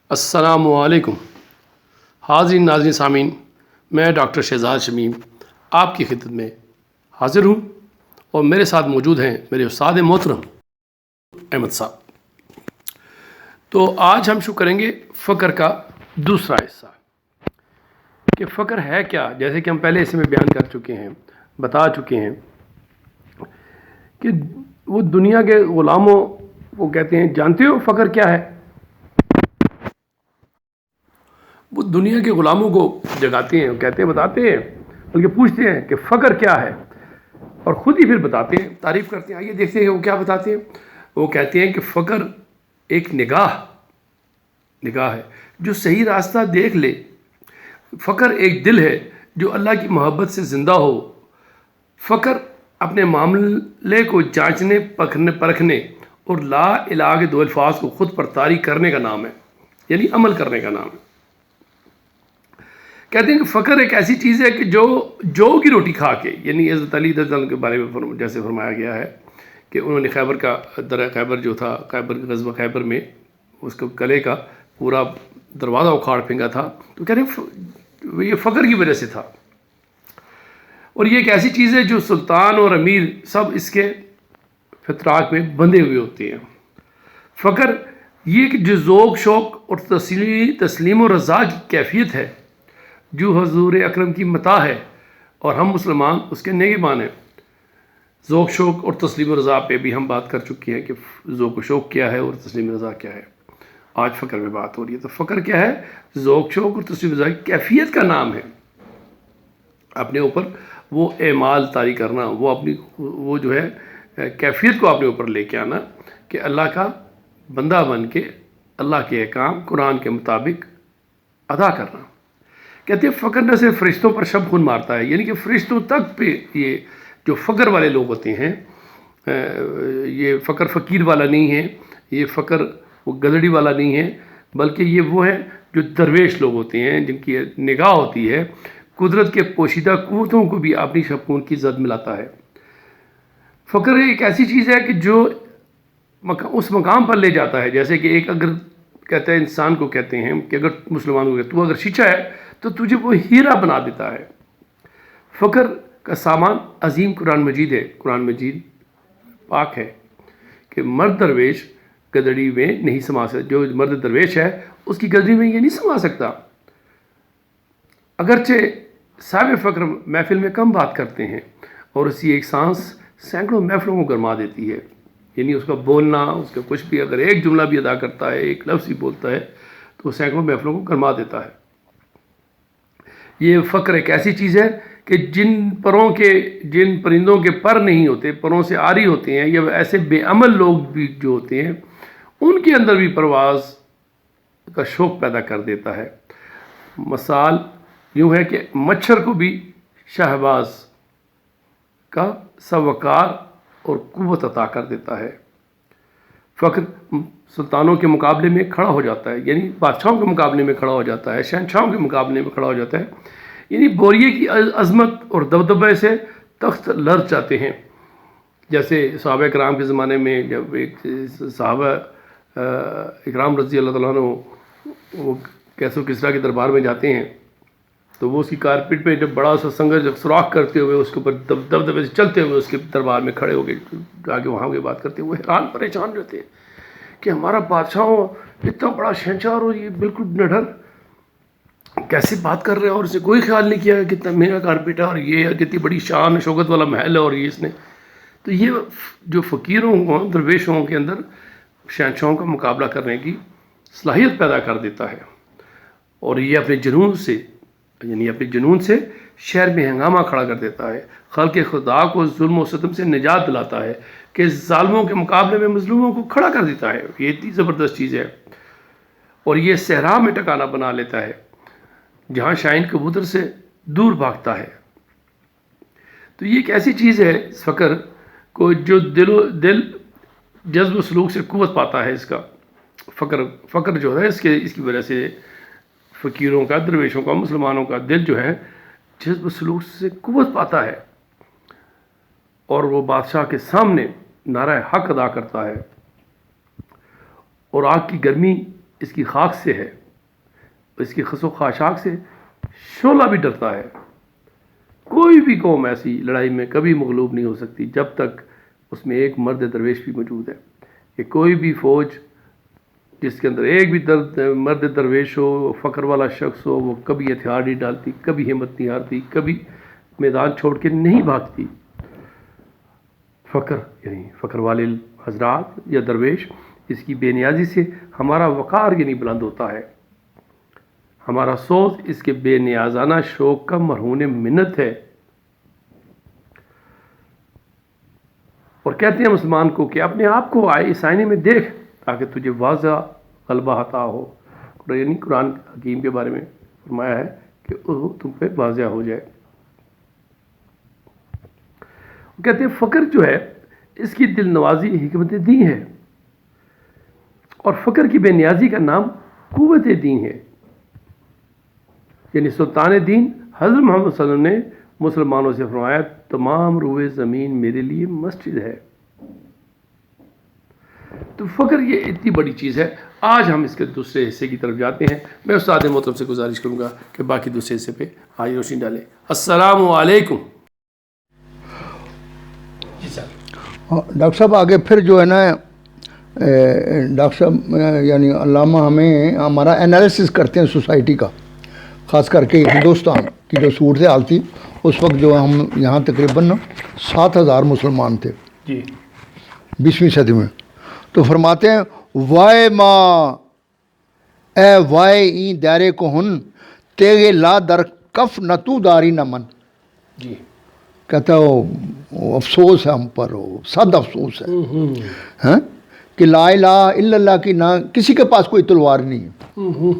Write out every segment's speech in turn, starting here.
السلام علیکم حاضرین ناظرین سامعین، میں ڈاکٹر شہزاد شمیم آپ کی خدمت میں حاضر ہوں اور میرے ساتھ موجود ہیں میرے استاد محترم احمد صاحب۔ تو آج ہم شروع کریں گے فقر کا دوسرا حصہ کہ فقر ہے کیا۔ جیسے کہ ہم پہلے اس میں بیان کر چکے ہیں، بتا چکے ہیں کہ وہ دنیا کے غلاموں کو کہتے ہیں، جانتے ہو فقر کیا ہے؟ وہ دنیا کے غلاموں کو جگاتے ہیں، کہتے ہیں، بتاتے ہیں، بلکہ پوچھتے ہیں کہ فقر کیا ہے، اور خود ہی پھر بتاتے ہیں، تعریف کرتے ہیں۔ آئیے دیکھتے ہیں وہ کیا بتاتے ہیں۔ وہ کہتے ہیں کہ فقر ایک نگاہ ہے جو صحیح راستہ دیکھ لے، فقر ایک دل ہے جو اللہ کی محبت سے زندہ ہو، فقر اپنے معاملے کو جانچنے پرکھنے اور لا الہ کے دو الفاظ کو خود پر طاری کرنے کا نام ہے، یعنی عمل کرنے کا نام ہے۔ کہتے ہیں کہ فقر ایک ایسی چیز ہے کہ جو کی روٹی کھا کے، یعنی حضرت علی رضی اللہ عنہ کے بارے میں جیسے فرمایا گیا ہے کہ انہوں نے خیبر کا درہ خیبر جو تھا، غزوہ خیبر میں اس کو قلعے کا پورا دروازہ اکھاڑ پھینکا تھا، تو کہتے ہیں یہ فقر کی وجہ سے تھا۔ اور یہ ایک ایسی چیز ہے جو سلطان اور امیر سب اس کے فتراک میں بندھے ہوئے ہوتے ہیں۔ فقر یہ کہ جو ذوق شوق اور تسلیم و رضا کی کیفیت ہے، جو حضور اکرم کی متاع ہے، اور ہم مسلمان اس کے نگہبان ہیں۔ ذوق شوق اور تسلیم و رضا پہ بھی ہم بات کر چکے ہیں کہ ذوق و شوق کیا ہے اور تسلیم و رضا کیا ہے۔ آج فقر میں بات ہو رہی ہے۔ تو فقر کیا ہے؟ ذوق شوق اور تسلیم و رضا کی کیفیت کا نام ہے۔ اپنے اوپر وہ اعمال طاری کرنا، وہ جو ہے کیفیت کو اپنے اوپر لے کے آنا کہ اللہ کا بندہ بن کے اللہ کے احکام قرآن کے مطابق ادا کرنا۔ کہتے ہیں فقر نہ صرف فرشتوں پر شب خون مارتا ہے، یعنی کہ فرشتوں تک پہ یہ جو فقر والے لوگ ہوتے ہیں، یہ فقر فقیر والا نہیں ہے، یہ فقر وہ گدڑی والا نہیں ہے، بلکہ یہ وہ ہے جو درویش لوگ ہوتے ہیں، جن کی نگاہ ہوتی ہے قدرت کے پوشیدہ قوتوں کو بھی اپنی شبخون کی زد ملاتا ہے۔ فقر ایک ایسی چیز ہے کہ جو اس مقام پر لے جاتا ہے، جیسے کہ ایک اگر کہتے ہیں انسان کو کہتے ہیں کہ اگر مسلمان کو تو اگر شیشہ ہے تو تجھے وہ ہیرا بنا دیتا ہے۔ فقر کا سامان عظیم قرآن مجید ہے۔ قرآن مجید پاک ہے کہ مرد درویش گدڑی میں نہیں سما سکتا، جو مرد درویش ہے اس کی گدڑی میں یہ نہیں سما سکتا۔ اگرچہ صاحب فقر محفل میں کم بات کرتے ہیں اور اسی ایک سانس سینکڑوں محفلوں کو گرما دیتی ہے، یعنی اس کا بولنا، اس کا کچھ بھی اگر ایک جملہ بھی ادا کرتا ہے، ایک لفظ بھی بولتا ہے تو سینکڑوں محفلوں کو گرما دیتا ہے۔ یہ فقر ایک ایسی چیز ہے کہ جن پرندوں کے پر نہیں ہوتے، پروں سے عاری ہوتے ہیں، یا ایسے بے عمل لوگ بھی جو ہوتے ہیں، ان کے اندر بھی پرواز کا شوق پیدا کر دیتا ہے۔ مثال یوں ہے کہ مچھر کو بھی شہباز کا سوقار اور قوت عطا کر دیتا ہے۔ فقر سلطانوں کے مقابلے میں کھڑا ہو جاتا ہے، یعنی بادشاہوں کے مقابلے میں کھڑا ہو جاتا ہے، شہنشاہوں کے مقابلے میں کھڑا ہو جاتا ہے، یعنی بوریے کی عظمت اور دبدبے سے تخت لرز جاتے ہیں۔ جیسے صحابہ کرام کے زمانے میں جب ایک صحابہ اکرام رضی اللہ تعالیٰ عنہ وہ کیسر و کسریٰ کے دربار میں جاتے ہیں تو وہ اس کی کارپٹ پہ جب بڑا سا سنگر جب سوراخ کرتے ہوئے اس کے اوپر دبدبے سے چلتے ہوئے اس کے دربار میں کھڑے ہو کے آگے وہاں کے بات کرتے ہیں، وہ حیران پریشان رہتے ہیں کہ ہمارا بادشاہ اتنا بڑا شہنشاہ اور یہ بالکل نڈر کیسے بات کر رہے ہیں، اور اسے کوئی خیال نہیں کیا کہ کتنا مہنگا کارپٹ ہے اور یہ کتنی بڑی شان شوکت والا محل ہے، اور یہ اس نے تو یہ جو فقیروں کو درویشوں کے اندر شہنشاہوں کا مقابلہ کرنے کی صلاحیت پیدا کر دیتا ہے، اور یہ اپنے جنون سے شہر میں ہنگامہ کھڑا کر دیتا ہے، خلق خدا کو ظلم و ستم سے نجات دلاتا ہے کہ ظالموں کے مقابلے میں مظلوموں کو کھڑا کر دیتا ہے۔ یہ اتنی زبردست چیز ہے، اور یہ صحرا میں ٹھکانہ بنا لیتا ہے جہاں شاہین کبوتر سے دور بھاگتا ہے۔ تو یہ ایک ایسی چیز ہے فقر کو جو دل جذب و سلوک سے قوت پاتا ہے۔ اس کا فقر جو ہے اس کی وجہ سے فقیروں کا، درویشوں کا، مسلمانوں کا دل جو ہے جذب و سلوک سے قوت پاتا ہے، اور وہ بادشاہ کے سامنے نعرہ حق ادا کرتا ہے، اور آگ کی گرمی اس کی خاک سے ہے، اس کی خس و خاشاک سے شعلہ بھی ڈرتا ہے۔ کوئی بھی قوم ایسی لڑائی میں کبھی مغلوب نہیں ہو سکتی جب تک اس میں ایک مرد درویش بھی موجود ہے، کہ کوئی بھی فوج جس کے اندر ایک بھی مرد درویش ہو، فخر والا شخص ہو، وہ کبھی ہتھیار نہیں ڈالتی، کبھی ہمت نہیں ہارتی، کبھی میدان چھوڑ کے نہیں بھاگتی۔ فخر یعنی فخر والے حضرات یا درویش، اس کی بے نیازی سے ہمارا وقار یعنی بلند ہوتا ہے، ہمارا صوت اس کے بے نیازانہ شوق کا مرہون منت ہے۔ اور کہتے ہیں مسلمان کو کہ اپنے آپ کو اس آئینے میں دیکھ تاکہ تجھے واضح غلبہ عطا ہو۔ یعنی قرآن حکیم کے بارے میں فرمایا ہے کہ وہ تم پہ واضح ہو جائے۔ کہتے ہیں فقر جو ہے اس کی دل نوازی حکمت دین ہے، اور فقر کی بے نیازی کا نام قوت دین ہے۔ یعنی سلطان دین حضرت محمد صلی اللہ علیہ وسلم نے مسلمانوں سے فرمایا تمام روئے زمین میرے لیے مسجد ہے۔ تو فقر یہ اتنی بڑی چیز ہے۔ آج ہم اس کے دوسرے حصے کی طرف جاتے ہیں۔ میں استاد محترم سے گزارش کروں گا کہ باقی دوسرے حصے پہ آج روشنی ڈالیں۔ السلام علیکم۔ جی سر۔ ڈاکٹر صاحب آگے پھر جو ہے نا ڈاکٹر صاحب یعنی علامہ ہمیں ہمارا انالیسس کرتے ہیں سوسائٹی کا، خاص کر کے ہندوستان کی جو صورت حال تھی اس وقت، جو ہم یہاں تقریباً 7,000 مسلمان تھے جی 20ویں صدی میں۔ تو فرماتے ہیں وائے ماں اے وائے این دائرے کو ہن تیغے لا در کف نتو داری نمن۔ جی کہتا وہ افسوس ہے ہم پر، وہ صد افسوس ہے ہاں کہ لا الہ الا اللہ کی نہ کسی کے پاس کوئی تلوار نہیں ہے،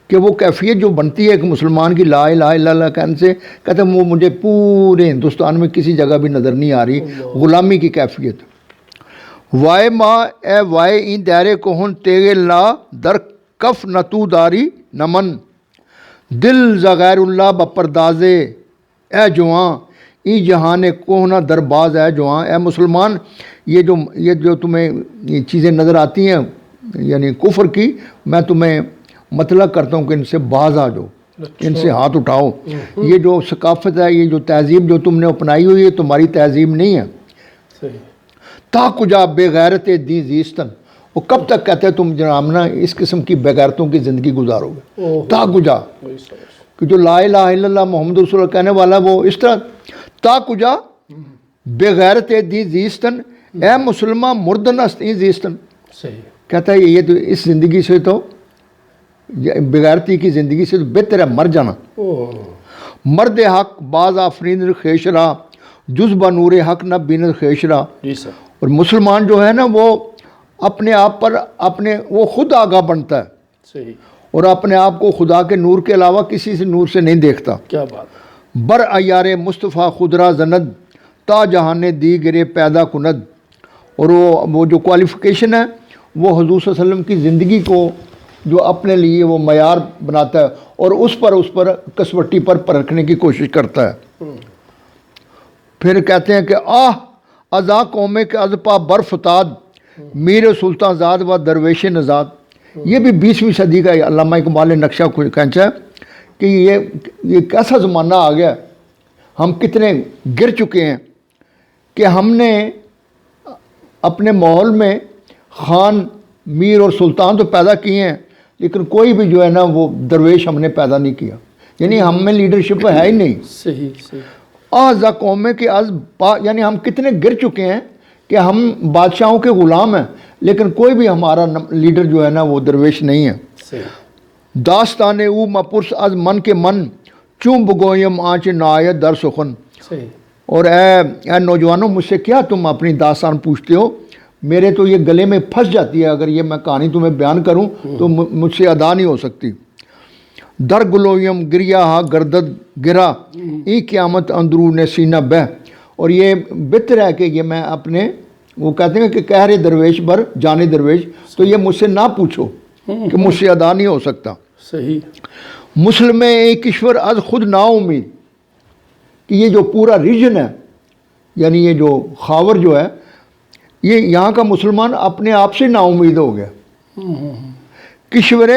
کہ وہ کیفیت جو بنتی ہے ایک مسلمان کی لا الہ الا اللہ کہنے سے، کہتے ہیں وہ مجھے پورے ہندوستان میں کسی جگہ بھی نظر نہیں آ رہی، غلامی کی کیفیت۔ وائے ماں اے وائے این دائرے کو ہن تیغے لا در کف نتو داری نمن، دل زغیر اللہ بپردازے اے جواں ای جہان کوہنا درباز ہے جواں۔ اے مسلمان، یہ جو تمہیں یہ چیزیں نظر آتی ہیں یعنی کفر کی، میں تمہیں مطلب کرتا ہوں کہ ان سے باز آ جاؤ، ان سے ہاتھ اٹھاؤ۔ یہ جو ثقافت ہے، یہ جو تہذیب جو تم نے اپنائی ہوئی ہے، تمہاری تہذیب نہیں ہے۔ تا کجا بے غیرت دی زیستن، وہ کب تک کہتے ہیں تم جناب نا اس قسم کی بے غیرتوں کی زندگی گزارو گے؟ تا کجا، کہ جو لا الہ الا اللہ محمد رسول اللہ کہنے والا وہ اس طرح تا کجا بے غیرت دی زیستن، اے مسلمان مردن است این زیستن۔ کہتا ہے یہ تو اس زندگی سے تو بغیرتی کی زندگی سے تو بہتر ہے مر جانا۔ مرد حق باز آفرین خیشرا جز بنور حق نہ بین خیشرا۔ اور مسلمان جو ہے نا وہ اپنے آپ پر وہ خود آگاہ بنتا ہے اور اپنے آپ کو خدا کے نور کے علاوہ کسی سے نور سے نہیں دیکھتا۔ کیا بات! بر ایار مصطفیٰ خدرا زند تا جہان دی گرے پیدا کند۔ اور وہ جو کوالیفیکیشن ہے وہ حضور صلی اللہ علیہ وسلم کی زندگی کو جو اپنے لیے وہ معیار بناتا ہے اور اس پر کسوٹی پر پرکھنے کی کوشش کرتا ہے۔ پھر کہتے ہیں کہ ازا قومے کے از پا برفتاد میر سلطان زاد و درویش نزاد۔ یہ بھی 20ویں صدی کا علامہ اقبال نے نقشہ کھینچا ہے کہ یہ کیسا زمانہ آ گیا، ہم کتنے گر چکے ہیں کہ ہم نے اپنے ماحول میں خان میر اور سلطان تو پیدا کیے ہیں لیکن کوئی بھی جو ہے نا وہ درویش ہم نے پیدا نہیں کیا، یعنی ہم میں لیڈرشپ ہے ہی نہیں۔ صحیح۔ آزا قومے کے یعنی ہم کتنے گر چکے ہیں کہ ہم بادشاہوں کے غلام ہیں لیکن کوئی بھی ہمارا لیڈر جو ہے نا وہ درویش نہیں ہے۔ داستان او مپرس از من کے من چون بگویم آنچ نایت در سخن۔ اور اے نوجوانوں، مجھ سے کیا تم اپنی داستان پوچھتے ہو؟ میرے تو یہ گلے میں پھنس جاتی ہے، اگر یہ میں کہانی تمہیں بیان کروں تو مجھ سے ادا نہیں ہو سکتی۔ در گلویم گریا ہا گردد گرا ای قیامت اندرون سینہ بہ۔ اور یہ بہتر ہے کہ یہ میں اپنے وہ کہتے ہیں کہ قہر درویش بر جانے درویش، تو یہ مجھ سے نہ پوچھو کہ مجھ سے ادا نہیں ہو سکتا۔ صحیح۔ مسلم ایک کشور از خود نا امید، کہ یہ جو پورا ریجن ہے یعنی یہ جو خاور جو ہے، یہ یہاں کا مسلمان اپنے آپ سے نا امید ہو گیا کشور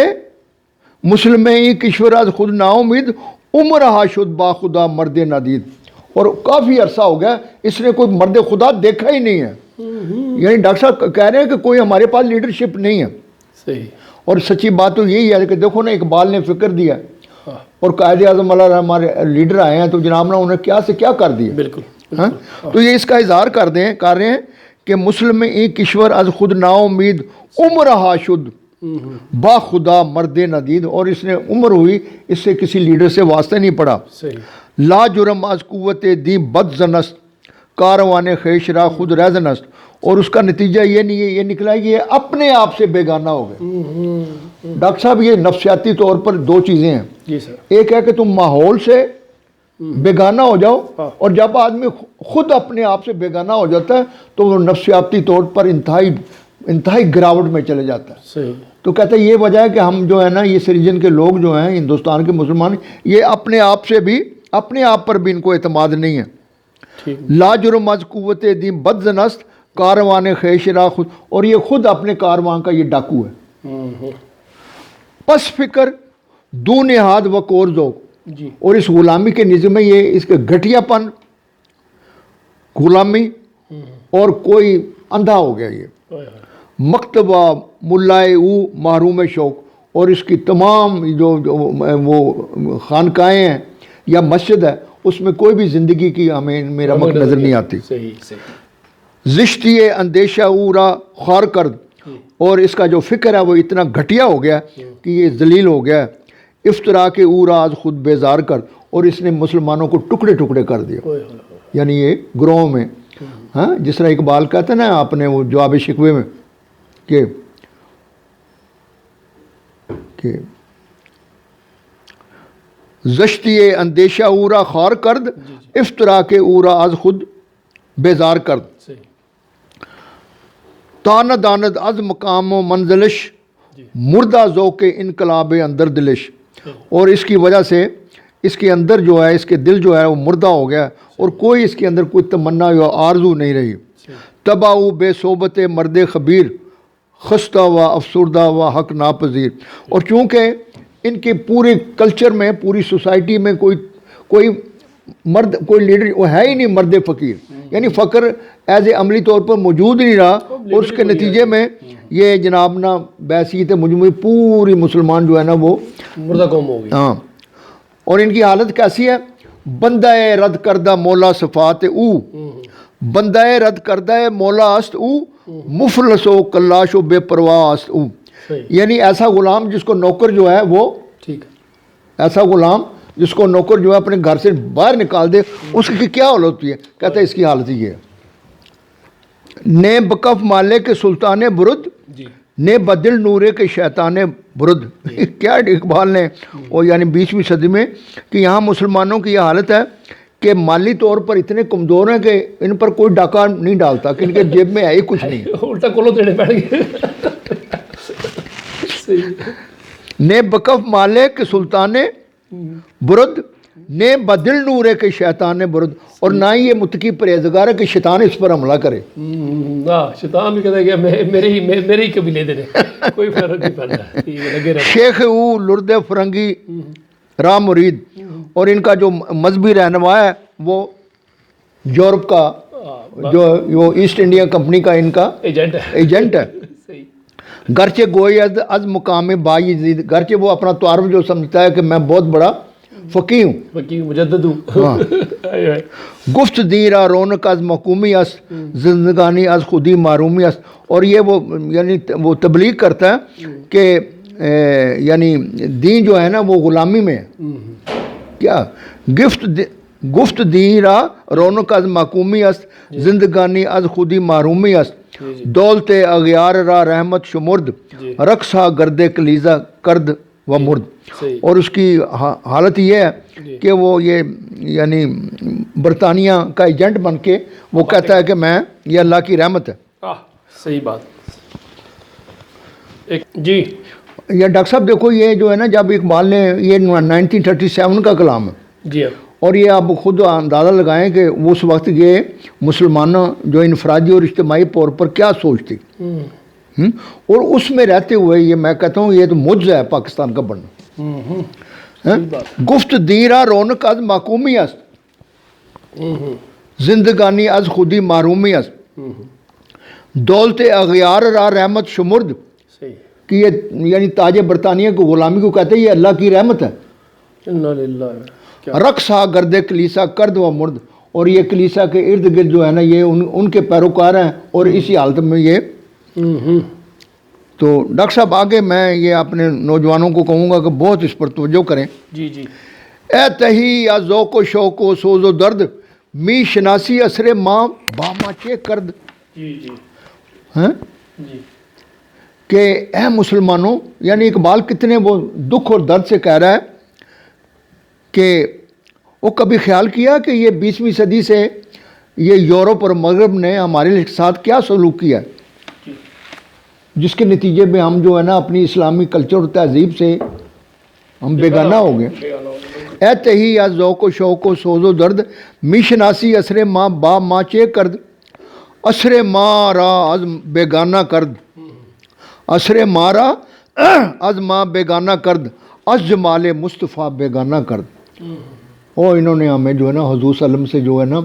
مسلم کشور از خود نا امید عمر ہا شد با خدا مرد ندید. اور کافی عرصہ ہو گیا اس نے کوئی مرد خدا دیکھا ہی نہیں ہے. یعنی ڈاکٹر صاحب کہہ رہے ہیں کہ کوئی ہمارے پاس لیڈرشپ نہیں ہے. صحیح. اور سچی بات تو یہی ہے کہ دیکھو نا اقبال نے فکر دیا اور قائد اعظم اللہ ہمارے لیڈر آئے ہیں تو جناب نا انہیں کیا سے کیا کر دیا. بالکل. ہاں تو یہ اس کا اظہار کر رہے ہیں کہ مسلم کشور از خود نا امید عمر ہا شد با خدا مرد ندید. اور اس نے عمر ہوئی اس سے کسی لیڈر سے واسطہ نہیں پڑا. صحیح. لا جرم از قوت دی بد زنست کاروان خیش را خود رہزنست. اور اس کا نتیجہ یہ نہیں ہے یہ نکلا ہے کہ یہ اپنے آپ سے بیگانہ ہو گئے. ڈاکٹر صاحب یہ نفسیاتی طور پر دو چیزیں ہیں. جی سر. ایک ہے کہ تم ماحول سے بیگانہ ہو جاؤ اور جب آدمی خود اپنے آپ سے بیگانہ ہو جاتا ہے تو وہ نفسیاتی طور پر انتہائی گراوٹ میں چلے جاتا ہے. صحیح. تو کہتا ہے یہ وجہ ہے کہ ہم جو ہے نا یہ سریجن کے لوگ جو ہیں ہندوستان کے مسلمان یہ اپنے آپ سے بھی اپنے آپ پر بھی ان کو اعتماد نہیں ہے. لا جرم از قوت دی بد زنست کاروان خیش را خود. اور یہ خود اپنے کاروان کا یہ ڈاکو ہے. پس فکر دو نہاد و کور ذوق. جی. اور اس غلامی کے نظم میں یہ اس کے گھٹیا پن غلامی اور کوئی اندھا ہو گیا. یہ مکتبہ ملائے او محروم شوق. اور اس کی تمام جو وہ خانقاہیں ہیں یا مسجد ہے اس میں کوئی بھی زندگی کی ہمیں میرا مک نظر نہیں آتی. زشتی اندیشہ او را خوار کرد. اور اس کا جو فکر ہے وہ اتنا گھٹیا ہو گیا کہ یہ ذلیل ہو گیا. افطرا کے او را آج خود بیزار کر. اور اس نے مسلمانوں کو ٹکڑے ٹکڑے کر دیا. یعنی یہ گروہ میں ہاں جس طرح اقبال کہتا ہے نا آپ نے وہ جواب شکوے میں کہ زشتی اندیشہ اورا خار کرد افطرا کے اورا از خود بیزار کرد. تاند داند از مقام و منزلش مردہ ذوق انقلاب اندر دلش. اور اس کی وجہ سے اس کے اندر جو ہے اس کے دل جو ہے وہ مردہ ہو گیا اور کوئی اس کے اندر کوئی تمنا یا آرزو نہیں رہی. تباہ بے صحبت مرد خبیر خستہ و افسردہ و حق ناپذیر. اور چونکہ ان کے پورے کلچر میں پوری سوسائٹی میں کوئی مرد کوئی لیڈر وہ ہے ہی نہیں مرد فقیر. یعنی فقر ایز اے عملی طور پر موجود نہیں رہا اور اس کے نتیجے میں یہ جناب نا بیسیت مجموعی پوری مسلمان جو ہے نا وہ مردہ قوم ہو گئی. ہاں. اور ان کی حالت کیسی ہے؟ بندہ رد کردہ مولا صفات او. بندہ رد کردہ مولا است او مفلس و کلاش و بے پرواہ است او. یعنی ایسا غلام جس کو نوکر جو ہے وہ ایسا غلام جس کو نوکر جو ہے اپنے گھر سے باہر نکال دے اس کی کیا حالت ہوتی ہے؟ کہتا ہے اس کی حالت یہ ہے. نے بکف مالے کے سلطان برد نے بدل نورے کے شیطان برد. کیا اقبال نے وہ یعنی 20ویں صدی میں کہ یہاں مسلمانوں کی یہ حالت ہے کہ مالی طور پر اتنے کمزور ہیں کہ ان پر کوئی ڈاکہ نہیں ڈالتا کہ ان کے جیب میں ہے ہی کچھ نہیں. الٹا کولو دینے بیٹھ گئے. نے بکف مالے کے سلطان برد نے بدل نورے کے شیطان برد. اور نہ ہی یہ متقی پرہیزگار ہے کہ شیطان اس پر حملہ کرے. شیطان بھی کہتا ہے کہ میرے ہی قبیلے دے کوئی فرق نہیں پڑتا. شیخ او لرد فرنگی راہ مرید. اور ان کا جو مذہبی رہنما ہے وہ یورپ کا جو ایسٹ انڈیا کمپنی کا ان کا ایجنٹ ہے. گرچہ گوئی از مقام بائی یزید. گرچہ وہ اپنا تعارف جو سمجھتا ہے کہ میں بہت بڑا فقی ہوں مجدد ہوں. گفت دیرا رونق از محکومی است زندگانی از خودی معرومی است. اور یہ وہ یعنی وہ تبلیغ کرتا ہے کہ یعنی دین جو ہے نا وہ غلامی میں ہے. کیا گفت دیرا رونق از محکومی است زندگانی از خودی معرومی است. دولت اغیار را رحمت شمرد رقصہ گرد کلیزہ کرد و مرد. اور اس کی حالت یہ ہے کہ وہ یہ یعنی برطانیہ کا ایجنٹ بن کے وہ کہتا ہے کہ میں یہ اللہ کی رحمت ہے. صحیح بات. جی یا ڈاکٹر صاحب دیکھو یہ جو ہے نا جب اقبال نے یہ 1937 کا کلام ہے. جی اور یہ آپ خود اندازہ لگائیں کہ اس وقت یہ مسلمانوں جو انفرادی اور اجتماعی طور پر کیا سوچتی. اور اس میں رہتے ہوئے یہ میں کہتا ہوں یہ تو معجزہ ہے پاکستان کا بننا. گفت دیرا رونق از معقومی است، زندگانی از خودی محرومی است، دولت اغیار را رحمت شمرد. کہ یہ یعنی تاج برطانیہ کو غلامی کو کہتے ہیں یہ اللہ کی رحمت ہے. رقص ہا گرد کلیسا کرد و مرد. اور یہ کلیسا کے ارد گرد جو ہے نا یہ ان کے پیروکار ہیں اور اسی حالت میں یہ. تو ڈاکٹر صاحب آگے میں یہ اپنے نوجوانوں کو کہوں گا کہ بہت اس پر توجہ کریں. جی جی. اے تہی یا ذوق و شوق و سوز و درد، می شناسی اثر ماں باما چے کرد. جی جی. ہیں جی. کہ اے مسلمانوں، یعنی اقبال کتنے وہ دکھ اور درد سے کہہ رہا ہے کہ وہ کبھی خیال کیا کہ یہ 20ویں صدی سے یہ یورپ اور مغرب نے ہمارے ساتھ کیا سلوک کیا ہے، جس کے نتیجے میں ہم جو ہے نا اپنی اسلامی کلچر اور تہذیب سے ہم بیگانہ ہو گئے. اے تہی یا ذوق و شوق و سوز و درد، می شناسی اثر ماں با ماں چے کرد، اثر ماں را از بیگانہ کرد، اثر ماں را از ماں بیگانہ کرد، از جمال مصطفیٰ بیگانہ کرد. اور انہوں نے ہمیں جو ہے نا حضور صلی اللہ علیہ وسلم سے جو ہے نا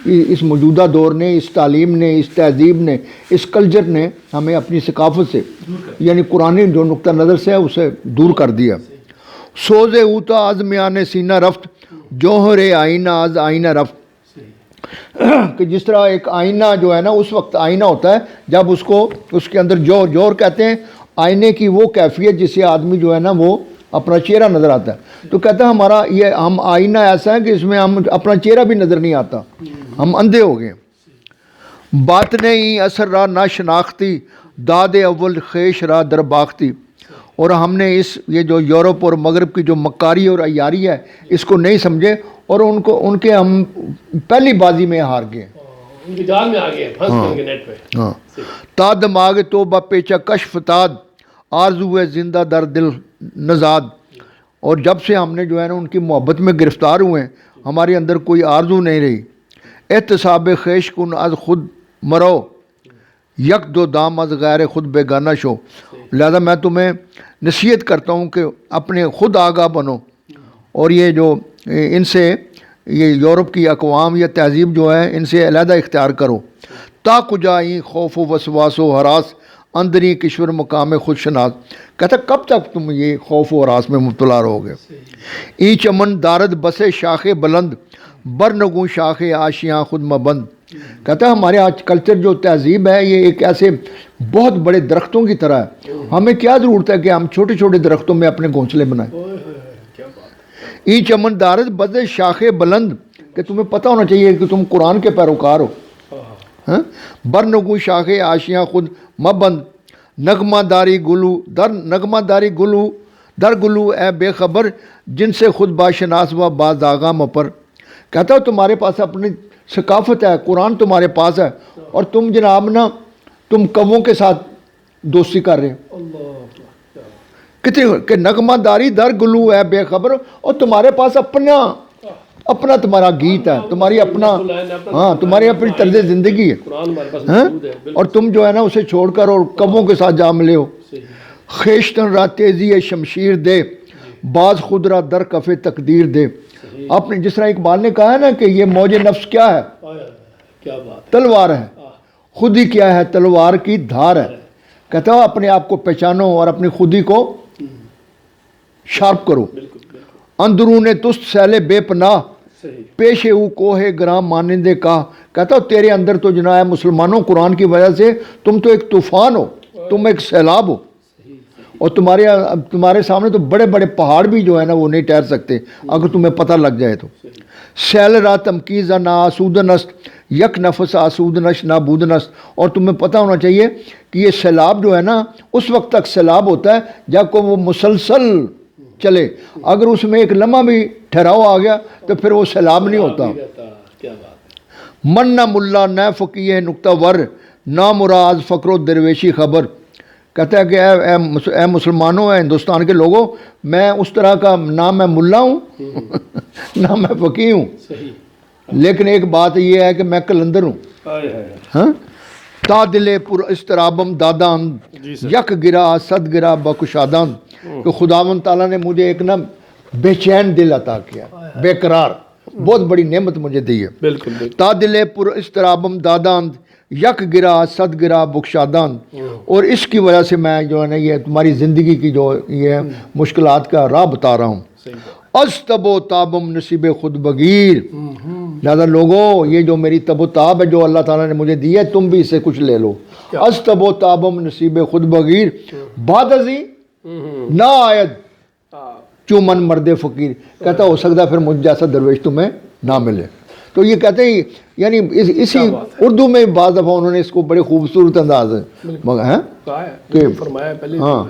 اس موجودہ دور نے، اس تعلیم نے، اس تہذیب نے، اس کلچر نے ہمیں اپنی ثقافت سے یعنی قرآن جو نقطہ نظر سے ہے اسے دور کر دیا. سوز اوتا از میان سینہ رفت، جوہر آئینہ از آئینہ رفت. کہ جس طرح ایک آئینہ جو ہے نا اس وقت آئینہ ہوتا ہے جب اس کو اس کے اندر جوہر کہتے ہیں آئینے کی وہ کیفیت جس سے آدمی جو ہے نا وہ اپنا چہرہ نظر آتا ہے. تو کہتا ہے ہمارا یہ ہم آئینہ ایسا ہے کہ اس میں ہم اپنا چہرہ بھی نظر نہیں آتا، ہم اندھے ہو گئے. بات نہیں اثر را نہ شناختی، داد اول خیش را درباختی. اور ہم نے یہ جو یورپ اور مغرب کی جو مکاری اور عیاری ہے اس کو نہیں سمجھے اور ان کے ہم پہلی بازی میں ہار گئے، ان کے جال میں آ گئے، پھنس گئے ان کے نیٹ پہ. ہاں. تا دماغ توبہ پیچا کشف تاد، آرزو ہے زندہ در دل نزاد. اور جب سے ہم نے جو ہے نا ان کی محبت میں گرفتار ہوئے ہیں ہمارے اندر کوئی آرزو نہیں رہی. احتساب خیش کن از خود مرو، یک دو دام از غیر خود بیگانہ شو. لہذا میں تمہیں نصیحت کرتا ہوں کہ اپنے خود آگاہ بنو اور یہ جو ان سے یہ یورپ کی اقوام یا تہذیب جو ہے ان سے علیحدہ اختیار کرو. تا کجائیں خوف و وسواس و ہراس، اندری کشور مقام خود شناس. کہتا کب تک تم یہ خوف و ہراس میں مبتلا رہو گے. ای چمن دارد بسے شاخ بلند، برنگوں شاخ آشیاں خود مبند. کہتا ہے ہمارے آج کلچر جو تہذیب ہے یہ ایک ایسے بہت بڑے درختوں کی طرح ہے. ہمیں کیا ضرورت ہے کہ ہم چھوٹے چھوٹے درختوں میں اپنے گھونسلے بنائیں. ای چمن دارد بسے شاخ بلند، کہ تمہیں پتہ ہونا چاہیے کہ تم قرآن کے پیروکار ہو. برنگوں شاخ آشیاں خود مبند، نغمہ داری گلو در نغمہ داری گلو در گلو اے بے خبر، جن سے خود باشناس و بازآگاہ مپر. کہتا ہو تمہارے پاس اپنی ثقافت ہے، قرآن تمہارے پاس ہے اور تم جناب نا تم کووں کے ساتھ دوستی کر رہے ہو. کتنی کہ نغمہ داری در گلو ہے بے خبر، اور تمہارے پاس اپنا تمہارا گیت ہے، تمہاری اپنا ہاں تمہاری اپنی طرز زندگی ہے اور تم جو ہے نا اسے چھوڑ کر اور کووں کے ساتھ جا ملے ہو. خیشتن را تیزی شمشیر دے، باز خود را در کف تقدیر دے. آپ نے جس طرح اقبال نے کہا ہے نا کہ یہ موج نفس کیا ہے، تلوار ہے، خود ہی کیا ہے تلوار کی دھار ہے. کہتا ہو اپنے آپ کو پہچانو اور اپنی خودی کو شارپ کرو. اندرون تست سیلے بے پناہ، پیش او کوہ گرام مانندے کا. کہتا ہو تیرے اندر تو جناب مسلمانوں قرآن کی وجہ سے تم تو ایک طوفان ہو، تم ایک سیلاب ہو اور تمہارے سامنے تو بڑے بڑے پہاڑ بھی جو ہے نا وہ نہیں ٹھہر سکتے اگر تمہیں پتہ لگ جائے تو. سیل را تمکیزہ نا آسودن است، یک نفس آسودن است نابودن است. اور تمہیں پتہ ہونا چاہیے کہ یہ سیلاب جو ہے نا اس وقت تک سیلاب ہوتا ہے جب کو وہ مسلسل چلے. اگر اس میں ایک لمحہ بھی ٹھہراؤ آ گیا تو پھر وہ سیلاب نہیں ہوتا. من نہ ملا نہ فقیہ نقطہ ور، نہ مراز فقر و درویشی خبر. کہتا ہے کہ اے مسلمانوں، اے ہندوستان کے لوگوں، میں اس طرح کا نہ میں ملا ہوں نہ میں فقیہ ہوں، لیکن ایک بات یہ ہے کہ میں کلندر ہوں. ہاں تا دل پر استرابم دادان یک گرا صد گرا بکشادان کہ خداوند تعالیٰ نے مجھے ایک نا بے چین دل عطا کیا، بے قرار، بہت بڑی نعمت مجھے دی ہے۔ بالکل تا دل پر استرابم دادان یک گرا صد گرا بخشادان، اور اس کی وجہ سے میں جو ہے نا یہ تمہاری زندگی کی جو یہ مشکلات کا راہ بتا رہا ہوں۔ از تب و تابم نصیب خود بگیر، لہذا لوگوں یہ جو میری تب و تاب ہے جو اللہ تعالیٰ نے مجھے دی ہے تم بھی اسے کچھ لے لو۔ از تب و تابم نصیب خود بگیر بعد ازی نہ آید چومن مرد فقیر، کہتا ہو سکتا پھر مجھ جیسا درویش تمہیں نہ ملے۔ تو یہ کہتے ہیں یعنی اسی اردو میں بعض دفعہ انہوں نے اس کو بڑے خوبصورت انداز کہ فرمایا پہلے ہاں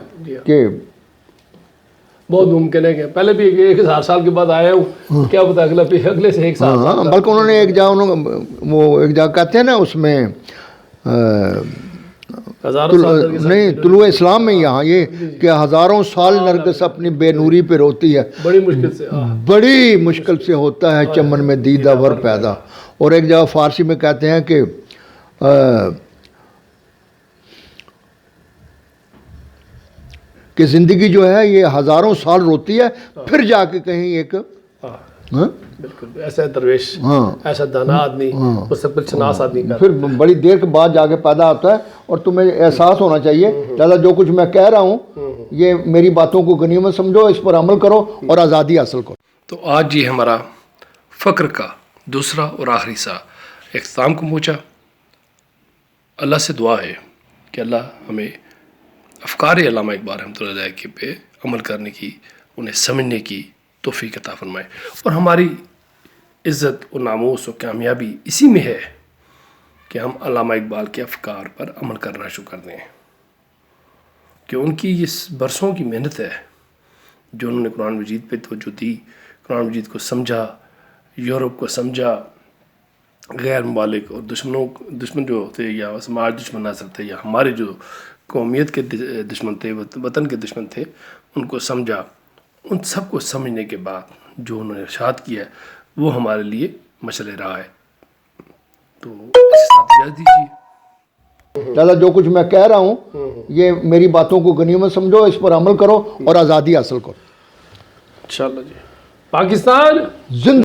کہ بہت ممکن ہے کہ پہلے بھی 1000 سال کے بعد آیا ہوں، کیا پتا اگلے سے 1 سال۔ ہاں بلکہ انہوں نے ایک جگہ کہتے ہیں نا اس میں نہیں طلوع اسلام میں یہاں یہ کہ ہزاروں سال نرگس اپنی بے نوری پہ روتی ہے، بڑی مشکل سے ہوتا ہے چمن میں دیدہ ور پیدا۔ اور ایک جگہ فارسی میں کہتے ہیں کہ زندگی جو ہے یہ ہزاروں سال روتی ہے پھر جا کے کہیں ایک بالکل ایسا درویش، ایسا دانا آدمی، مستقبل شناس آدمی پھر بڑی دیر کے بعد جا کے پیدا ہوتا ہے۔ اور تمہیں احساس ہونا چاہیے لہذا جو کچھ میں کہہ رہا ہوں یہ میری باتوں کو غنیمت سمجھو، اس پر عمل کرو اور آزادی حاصل کرو۔ تو آج یہ ہمارا فقر کا دوسرا اور آخری سا اختتام کو پہنچا۔ اللہ سے دعا ہے کہ اللہ ہمیں افکار علامہ اقبال رحمۃ اللہ علیہ پہ عمل کرنے کی، انہیں سمجھنے کی توفیق عطا فرمائے، اور ہماری عزت و ناموس و کامیابی اسی میں ہے کہ ہم علامہ اقبال کے افکار پر عمل کرنا شروع کر دیں، کہ ان کی اس برسوں کی محنت ہے جو انہوں نے قرآن مجید پہ توجہ دی، قرآن مجید کو سمجھا، یورپ کو سمجھا، غیر ممالک اور دشمن جو تھے یا سماج دشمن نظر تھے یا ہمارے جو قومیت کے دشمن تھے، وطن کے دشمن تھے، ان کو سمجھا۔ ان سب کو سمجھنے کے بعد جو انہوں نے ارشاد کیا ہے وہ ہمارے لیے مشعل راہ ہے۔ تو اس ساتھ اجازت دیجیے۔ لہذا جو کچھ میں کہہ رہا ہوں یہ میری باتوں کو غنیمت سمجھو، اس پر عمل کرو اور آزادی حاصل کرو۔ انشاءاللہ جی۔ پاکستان زندہ